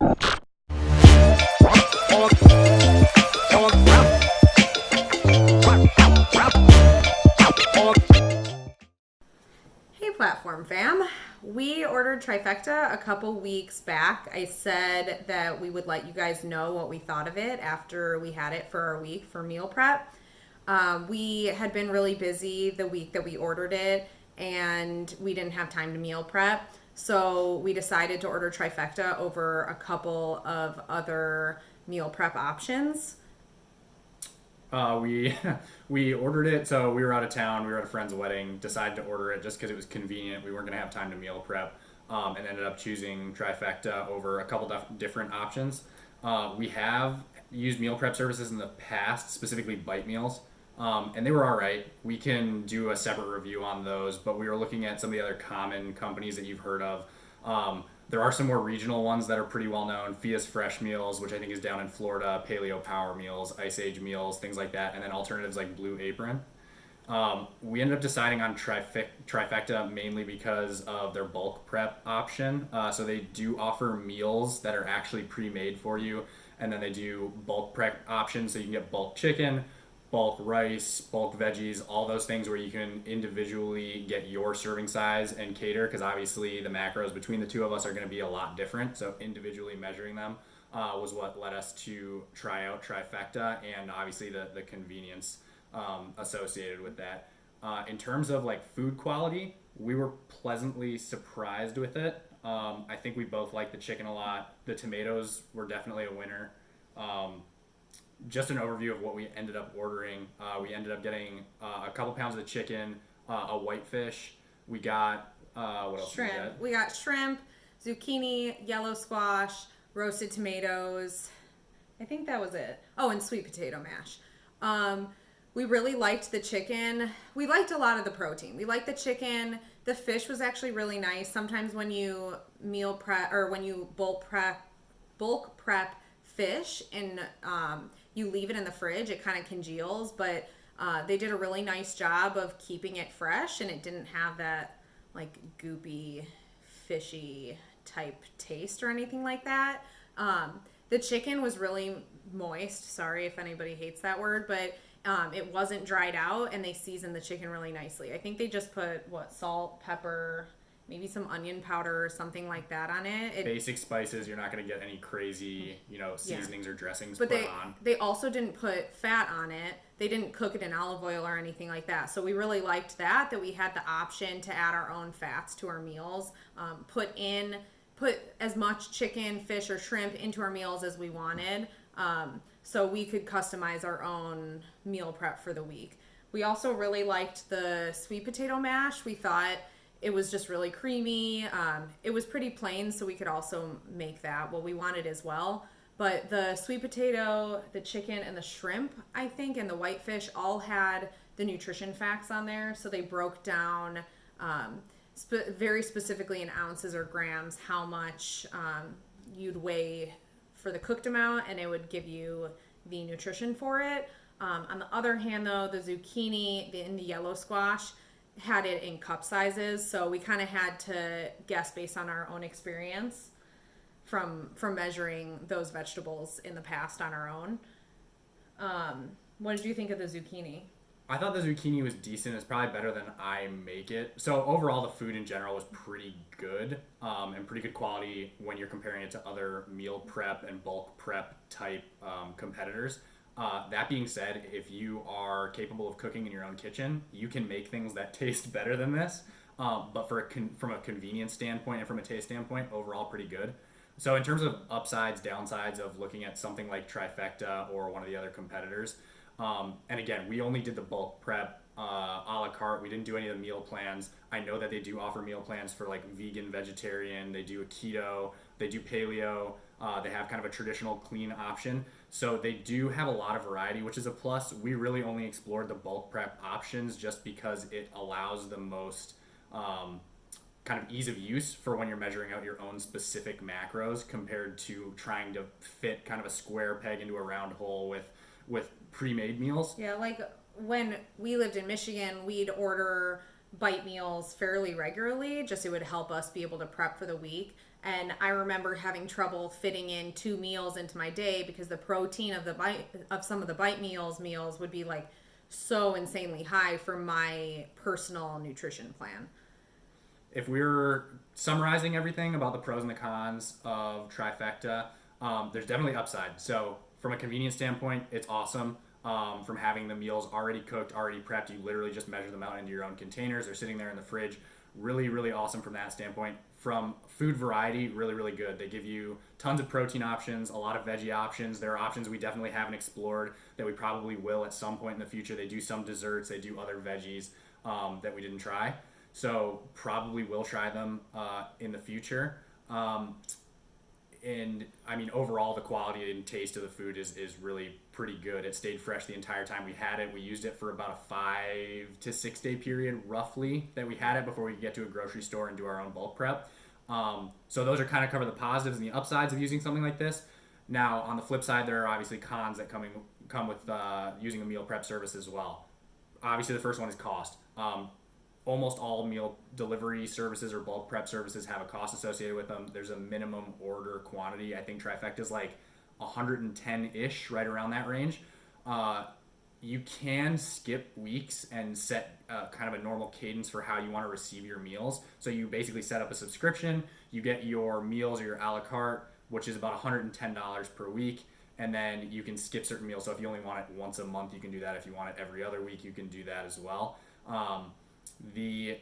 Hey Platform fam, we ordered Trifecta a couple weeks back. I said that we would let you guys know what we thought of it after we had it for our week for meal prep. We had been really busy the week that we ordered it and we didn't have time to meal prep. So we decided to order Trifecta over a couple of other meal prep options. We we ordered it. So we were out of town. We were at a friend's wedding. Decided to order it just because it was convenient. We weren't going to have time to meal prep, and ended up choosing Trifecta over a couple different options. We have used meal prep services in the past, specifically bite meals, and they were all right. We can do a separate review on those, but we were looking at some of the other common companies that you've heard of. There are some more regional ones that are pretty well known. Fia's Fresh Meals, which I think is down in Florida, Paleo Power Meals, Ice Age Meals, things like that, and then alternatives like Blue Apron. We ended up deciding on Trifecta mainly because of their bulk prep option. So they do offer meals that are actually pre-made for you, and then they do bulk prep options, so you can get bulk chicken, bulk rice, bulk veggies, all those things where you can individually get your serving size and cater, because obviously the macros between the two of us are going to be a lot different. So individually measuring them was what led us to try out Trifecta, and obviously the convenience associated with that. In terms of like food quality, we were pleasantly surprised with it. I think we both liked the chicken a lot. The tomatoes were definitely a winner. Just an overview of what we ended up ordering. We ended up getting a couple pounds of the chicken, a whitefish. We got, what else Shrimp. did we get? We got shrimp, zucchini, yellow squash, roasted tomatoes. I think that was it. Oh, and sweet potato mash. We really liked the chicken. We liked a lot of the protein. We liked the chicken. The fish was actually really nice. Sometimes when you meal prep or when you bulk prep fish and you leave it in the fridge, it kind of congeals, but they did a really nice job of keeping it fresh, and it didn't have that like goopy, fishy type taste or anything like that. The chicken was really moist. Sorry if anybody hates that word, but it wasn't dried out, and they seasoned the chicken really nicely. I think they just put salt, pepper, maybe some onion powder or something like that on it. Basic spices. You're not going to get any crazy, seasonings or dressings but put on. They also didn't put fat on it. They didn't cook it in olive oil or anything like that. So we really liked that we had the option to add our own fats to our meals. Put as much chicken, fish, or shrimp into our meals as we wanted. So we could customize our own meal prep for the week. We also really liked the sweet potato mash. We thought it was just really creamy. It was pretty plain, so we could also make that what we wanted as well. But the sweet potato, the chicken, and the shrimp, I think, and the whitefish all had the nutrition facts on there. So they broke down very specifically in ounces or grams how much you'd weigh for the cooked amount, and it would give you the nutrition for it. On the other hand, though, the zucchini and the yellow squash had it in cup sizes, so we kind of had to guess based on our own experience from measuring those vegetables in the past on our own. What did you think of the zucchini? I thought the zucchini was decent. It's probably better than I make it. So overall, the food in general was pretty good, and pretty good quality when you're comparing it to other meal prep and bulk prep type competitors. That being said, if you are capable of cooking in your own kitchen, you can make things that taste better than this. But from a convenience standpoint and from a taste standpoint, overall pretty good. So in terms of upsides, downsides of looking at something like Trifecta or one of the other competitors, and again, we only did the bulk prep a la carte. We didn't do any of the meal plans. I know that they do offer meal plans for like vegan, vegetarian. They do a keto. They do paleo. They have kind of a traditional clean option. So they do have a lot of variety, which is a plus. We really only explored the bulk prep options just because it allows the most kind of ease of use for when you're measuring out your own specific macros compared to trying to fit kind of a square peg into a round hole with pre-made meals. Yeah, like when we lived in Michigan, we'd order bite meals fairly regularly, just it would help us be able to prep for the week. And I remember having trouble fitting in 2 meals into my day because the protein of some of the bite meals would be like so insanely high for my personal nutrition plan. If we were summarizing everything about the pros and the cons of Trifecta, there's definitely upside. So from a convenience standpoint, it's awesome. From having the meals already cooked, already prepped, you literally just measure them out into your own containers. They're sitting there in the fridge. Really, really awesome from that standpoint. From food variety, really, really good. They give you tons of protein options, a lot of veggie options. There are options we definitely haven't explored that we probably will at some point in the future. They do some desserts, they do other veggies that we didn't try. So probably will try them in the future. And I mean, overall, the quality and taste of the food is really pretty good. It stayed fresh the entire time we had it. We used it for about a 5 to 6 day period, roughly, that we had it before we could get to a grocery store and do our own bulk prep. So those are kind of cover the positives and the upsides of using something like this. Now, on the flip side, there are obviously cons that come with using a meal prep service as well. Obviously, the first one is cost. Almost all meal delivery services or bulk prep services have a cost associated with them. There's a minimum order quantity. I think Trifecta is like 110-ish, right around that range. You can skip weeks and set kind of a normal cadence for how you want to receive your meals. So you basically set up a subscription. You get your meals or your a la carte, which is about $110 per week. And then you can skip certain meals. So if you only want it once a month, you can do that. If you want it every other week, you can do that as well. We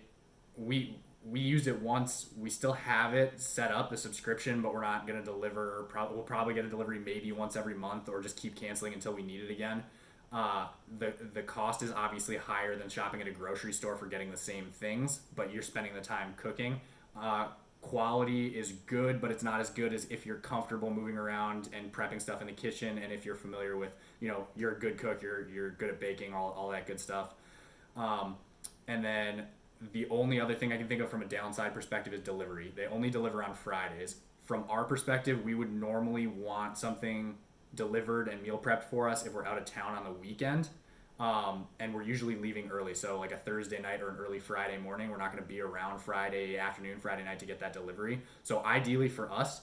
used it once. We still have it set up, the subscription, but we're not going to deliver. We'll probably get a delivery maybe once every month, or just keep canceling until we need it again. The cost is obviously higher than shopping at a grocery store for getting the same things, but you're spending the time cooking. Quality is good, but it's not as good as if you're comfortable moving around and prepping stuff in the kitchen, and if you're familiar with, you're a good cook, you're good at baking, all that good stuff. And then the only other thing I can think of from a downside perspective is delivery. They only deliver on Fridays. From our perspective, we would normally want something delivered and meal prepped for us if we're out of town on the weekend. And we're usually leaving early. So like a Thursday night or an early Friday morning, we're not going to be around Friday afternoon, Friday night to get that delivery. So ideally for us,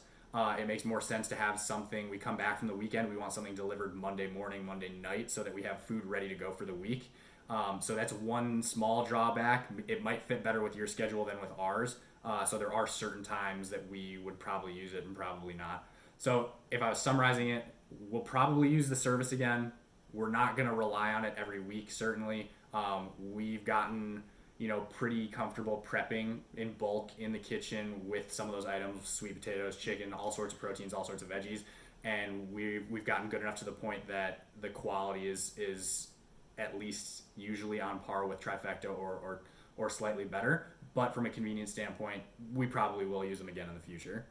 it makes more sense to have something. We come back from the weekend, we want something delivered Monday morning, Monday night, so that we have food ready to go for the week. So that's one small drawback. It might fit better with your schedule than with ours. So there are certain times that we would probably use it and probably not. So if I was summarizing it, we'll probably use the service again. We're not going to rely on it every week, certainly. We've gotten, pretty comfortable prepping in bulk in the kitchen with some of those items, sweet potatoes, chicken, all sorts of proteins, all sorts of veggies. And we've gotten good enough to the point that the quality is at least usually on par with Trifecta or slightly better. But from a convenience standpoint, we probably will use them again in the future.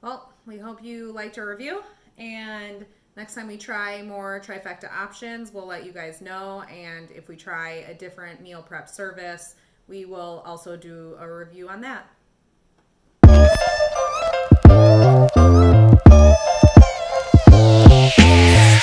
Well, we hope you liked our review, and next time we try more Trifecta options, we'll let you guys know. And if we try a different meal prep service, we will also do a review on that.